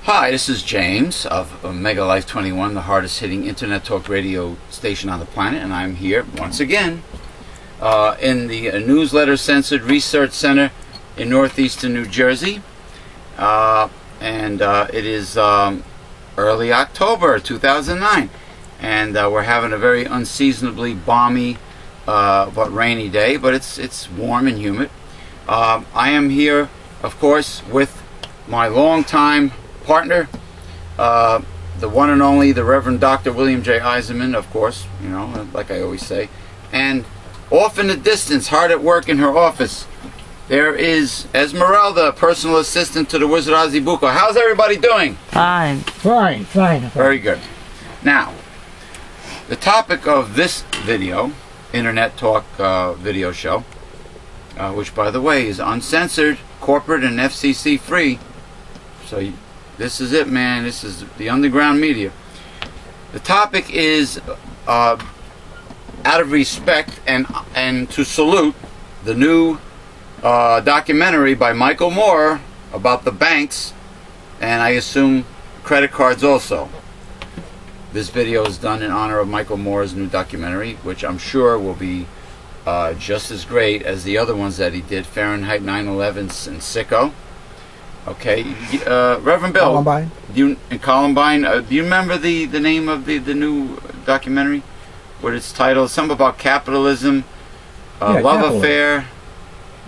Hi, this is James of Mega Life 21, the hardest hitting internet talk radio station on the planet, and I'm here once again in the Newsletter Censored Research Center in northeastern New Jersey, and it is early October 2009, and we're having a very unseasonably balmy but rainy day, but it's warm and humid. I am here, of course, with my longtime partner, the one and only, the Reverend Dr. William J. Eisenman, of course, you know, like I always say. And off in the distance, hard at work in her office, there is Esmeralda, personal assistant to the Wizard Azibuco. How's everybody doing? Fine. Fine. Very good. Now, the topic of this video, Internet Talk video show, which, by the way, is uncensored, corporate, and FCC free. So this is it, man. This is the underground media. The topic is, out of respect and to salute the new documentary by Michael Moore about the banks, and I assume credit cards also. This video is done in honor of Michael Moore's new documentary, which I'm sure will be just as great as the other ones that he did, Fahrenheit 9/11 and Sicko. Okay, Reverend Bill. Columbine. Columbine. Do you remember the name of the new documentary? What it's titled? Something about capitalism, love capitalism. affair.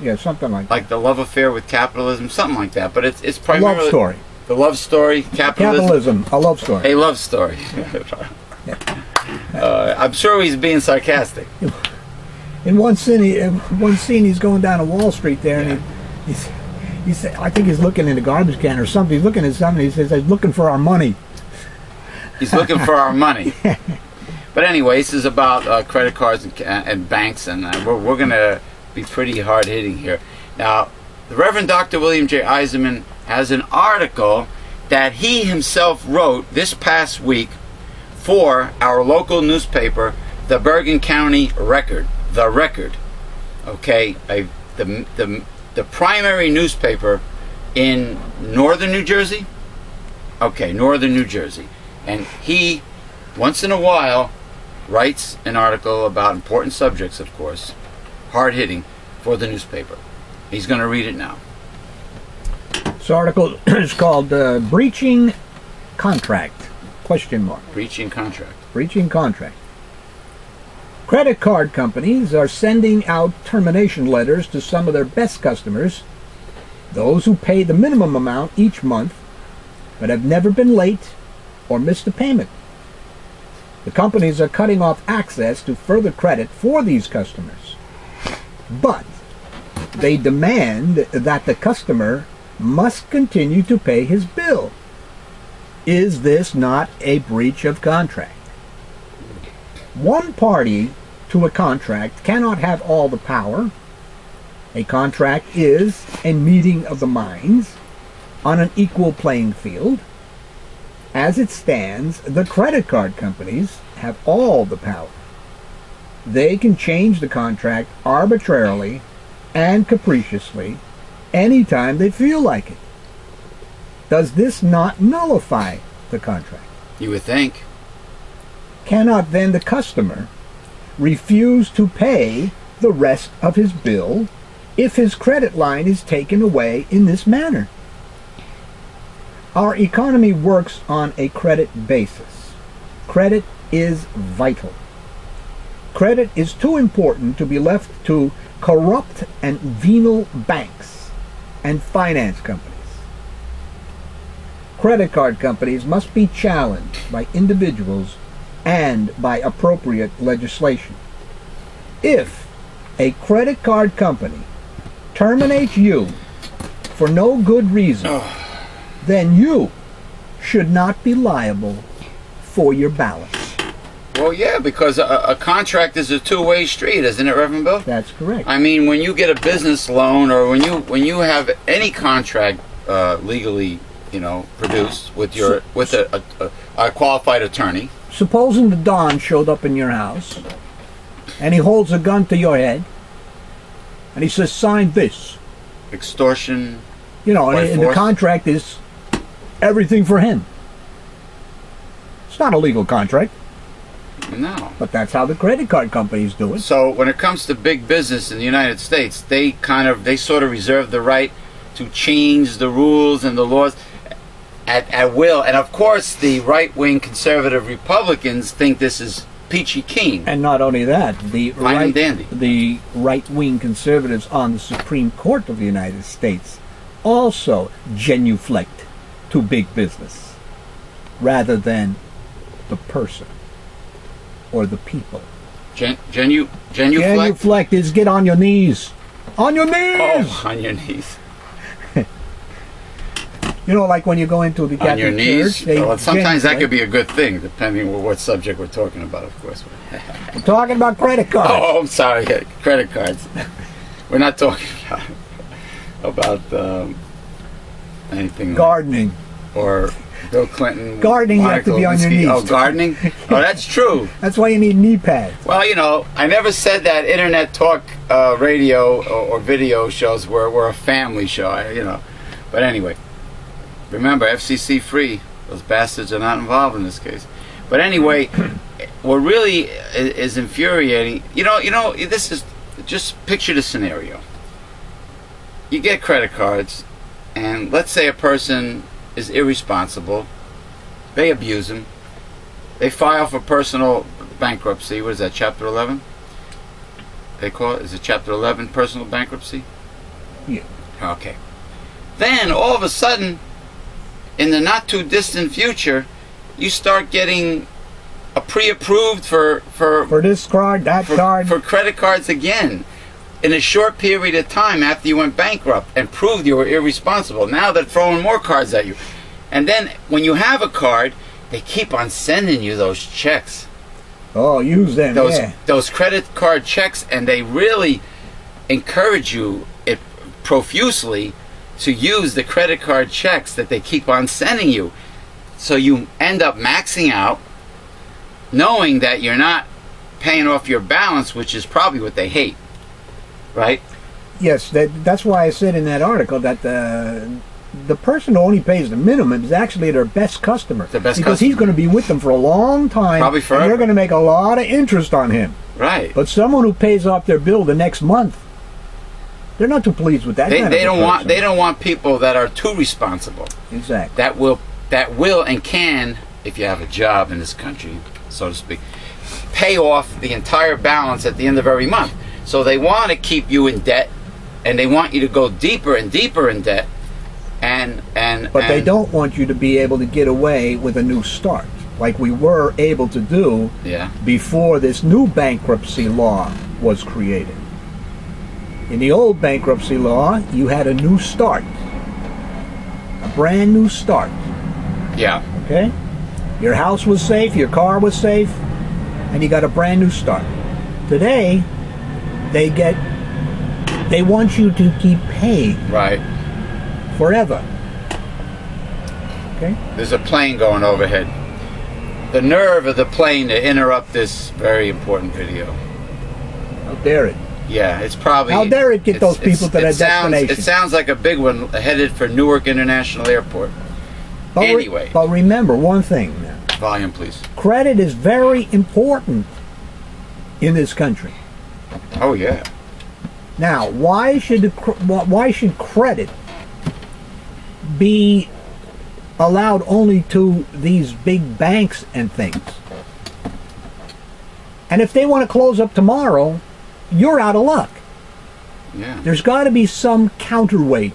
Yeah, something like that. Like the love affair with capitalism, something like that. But it's primarily love story. The love story, capitalism. A love story. A love story. I'm sure he's being sarcastic. In one scene, he's going down to Wall Street there, and he's I think he's looking in a garbage can or something. He's looking at something. He says, "He's looking for our money." He's looking for our money. But anyway, this is about credit cards and banks, and we're going to be pretty hard-hitting here. Now, the Reverend Dr. William J. Eisenman has an article that he himself wrote this past week for our local newspaper, the Bergen County Record. The Record. Okay, the primary newspaper in northern New Jersey. Okay, northern New Jersey. And he, once in a while, writes an article about important subjects, of course, hard-hitting, for the newspaper. He's going to read it now. This article is called "Breaching Contract?" ? Breaching contract. Breaching contract. Credit card companies are sending out termination letters to some of their best customers, those who pay the minimum amount each month, but have never been late or missed a payment. The companies are cutting off access to further credit for these customers, but they demand that the customer must continue to pay his bill. Is this not a breach of contract? One party to a contract cannot have all the power. A contract is a meeting of the minds on an equal playing field. As it stands, the credit card companies have all the power. They can change the contract arbitrarily and capriciously anytime they feel like it. Does this not nullify the contract? You would think. Cannot then the customer refuse to pay the rest of his bill if his credit line is taken away in this manner? Our economy works on a credit basis. Credit is vital. Credit is too important to be left to corrupt and venal banks and finance companies. Credit card companies must be challenged by individuals and by appropriate legislation. If a credit card company terminates you for no good reason, then you should not be liable for your balance. Well, yeah, because a contract is a two-way street, isn't it, Reverend Bill? That's correct. I mean, when you get a business loan, or when you have any contract legally, produced with a qualified attorney. Supposing the Don showed up in your house, and he holds a gun to your head, and he says, "Sign this." Extortion. And the contract is everything for him. It's not a legal contract, No. but that's how the credit card companies do it. So when it comes to big business in the United States, they sort of reserve the right to change the rules and the laws at will. And of course, the right-wing conservative Republicans think this is peachy keen. And not only that, Fine and dandy. the right-wing conservatives on the Supreme Court of the United States also genuflect to big business rather than the person or the people. Genuflect? Genuflect is get on your knees. On your knees! Oh, on your knees. You know, like when you go into the Catholic On your knees? Church, they Well, sometimes that genuflect. could be a good thing, depending on what subject we're talking about, of course. I'm talking about credit cards. Oh, I'm sorry. Yeah, credit cards. We're not talking about anything Gardening. or Bill Clinton. Gardening, you have to be on your Lewinsky. knees. Oh, gardening? Oh, that's true. That's why you need knee pads. Well, you know, I never said that internet talk radio or video shows were a family show, you know. But anyway, remember, FCC free. Those bastards are not involved in this case. But anyway, what really is infuriating, you know, this is, just picture the scenario. You get credit cards, and let's say a person is irresponsible. They abuse them. They file for personal bankruptcy. What is that, Chapter 11? They call it? Is it Chapter 11 personal bankruptcy? Yeah. Okay. Then, all of a sudden, in the not too distant future, you start getting a pre-approved for this card, that card. for credit cards again in a short period of time after you went bankrupt and proved you were irresponsible. Now they're throwing more cards at you. And then when you have a card, they keep on sending you those checks. Oh, use them, yeah. Those credit card checks, and they really encourage you profusely to use the credit card checks that they keep on sending you. So you end up maxing out, knowing that you're not paying off your balance, which is probably what they hate, right? Yes, that's why I said in that article that the person who only pays the minimum is actually their best customer. The best because customer. he's going to be with them for a long time. Probably forever. And they're going to make a lot of interest on him. Right. But someone who pays off their bill the next month, they're not too pleased with that. They kind of a don't want person. they don't want people that are too responsible. Exactly. That will and can, if you have a job in this country, so to speak, pay off the entire balance at the end of every month. So they want to keep you in debt, and they want you to go deeper and deeper in debt, But they don't want you to be able to get away with a new start, like we were able to do before this new bankruptcy law was created. In the old bankruptcy law, you had a new start, a brand new start. Yeah. Okay? Your house was safe, your car was safe, and you got a brand new start. Today, they want you to keep paying. Right. Forever. Okay? There's a plane going overhead. The nerve of the plane to interrupt this very important video. How dare it? Yeah, it's probably... How dare it get those people to their destination? It sounds like a big one headed for Newark International Airport. But Anyway. But remember one thing. Volume, please. Credit is very important in this country. Oh, yeah. Now, why should credit be allowed only to these big banks and things? And if they want to close up tomorrow, you're out of luck. Yeah. There's got to be some counterweight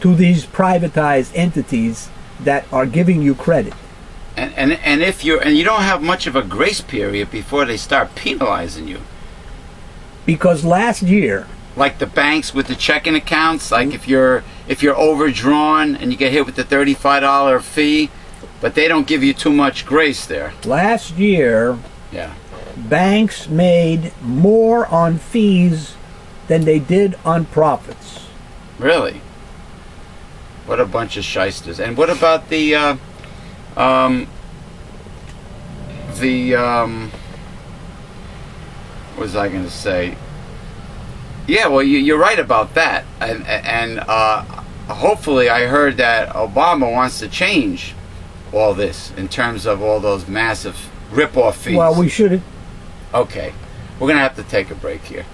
to these privatized entities that are giving you credit. And if you don't have much of a grace period before they start penalizing you. Because last year, like the banks with the checking accounts, like if you're overdrawn and you get hit with the $35 fee, but they don't give you too much grace there. Last year, banks made more on fees than they did on profits. Really? What a bunch of shysters. And what about the what was I going to say? Yeah, well, you're right about that. And hopefully I heard that Obama wants to change all this in terms of all those massive rip-off fees. Well, we should. Okay. We're going to have to take a break here.